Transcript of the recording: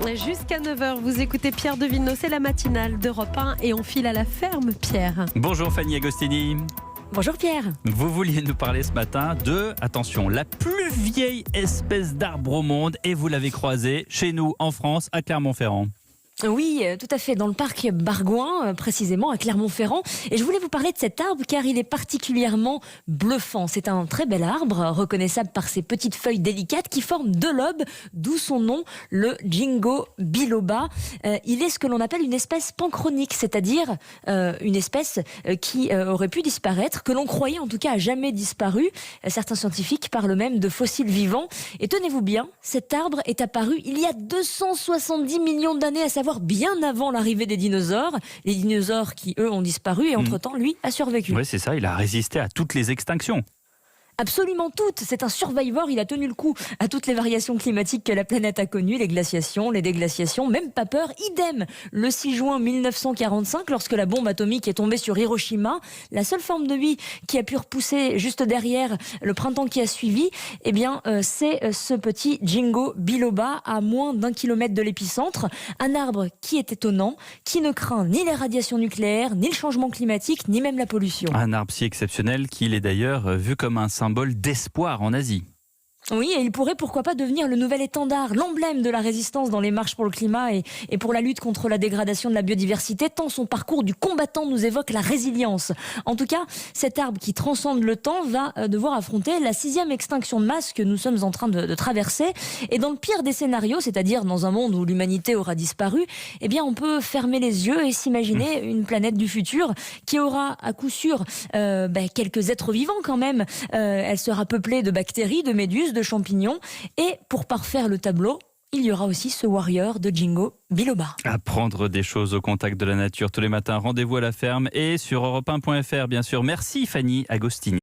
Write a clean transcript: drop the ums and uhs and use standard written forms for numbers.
Jusqu'à 9h, vous écoutez Pierre de Villeneuve, c'est la matinale d'Europe 1 et on file à la ferme, Pierre. Bonjour Fanny Agostini. Bonjour Pierre. Vous vouliez nous parler ce matin de, attention, la plus vieille espèce d'arbre au monde et vous l'avez croisée chez nous en France à Clermont-Ferrand. Oui, tout à fait, dans le parc Bargoin, précisément à Clermont-Ferrand. Et je voulais vous parler de cet arbre car il est particulièrement bluffant. C'est un très bel arbre, reconnaissable par ses petites feuilles délicates qui forment deux lobes, d'où son nom, le Ginkgo biloba. Il est ce que l'on appelle une espèce panchronique, c'est-à-dire une espèce qui aurait pu disparaître, que l'on croyait en tout cas à jamais disparu. Certains scientifiques parlent même de fossiles vivants. Et tenez-vous bien, cet arbre est apparu il y a 270 millions d'années, à savoir bien avant l'arrivée des dinosaures. Les dinosaures qui, eux, ont disparu et entre-temps, lui, a survécu. Oui, c'est ça, il a résisté à toutes les extinctions. Absolument toutes. C'est un survivor. Il a tenu le coup à toutes les variations climatiques que la planète a connues, les glaciations, les déglaciations, même pas peur. Idem. Le 6 juin 1945, lorsque la bombe atomique est tombée sur Hiroshima, la seule forme de vie qui a pu repousser juste derrière le printemps qui a suivi, eh bien, c'est ce petit Ginkgo biloba à moins d'1 kilomètre de l'épicentre. Un arbre qui est étonnant, qui ne craint ni les radiations nucléaires, ni le changement climatique, ni même la pollution. Un arbre si exceptionnel qu'il est d'ailleurs vu comme un symbole d'espoir en Asie. Oui, et il pourrait pourquoi pas devenir le nouvel étendard, l'emblème de la résistance dans les marches pour le climat et pour la lutte contre la dégradation de la biodiversité, tant son parcours du combattant nous évoque la résilience. En tout cas, cet arbre qui transcende le temps va devoir affronter la 6e extinction de masse que nous sommes en train de traverser. Et dans le pire des scénarios, c'est-à-dire dans un monde où l'humanité aura disparu, eh bien on peut fermer les yeux et s'imaginer une planète du futur qui aura à coup sûr quelques êtres vivants quand même. Elle sera peuplée de bactéries, de méduses, de champignons. Et pour parfaire le tableau, il y aura aussi ce warrior de Ginkgo biloba. Apprendre des choses au contact de la nature tous les matins. Rendez-vous à la ferme et sur europe1.fr bien sûr. Merci Fanny Agostini.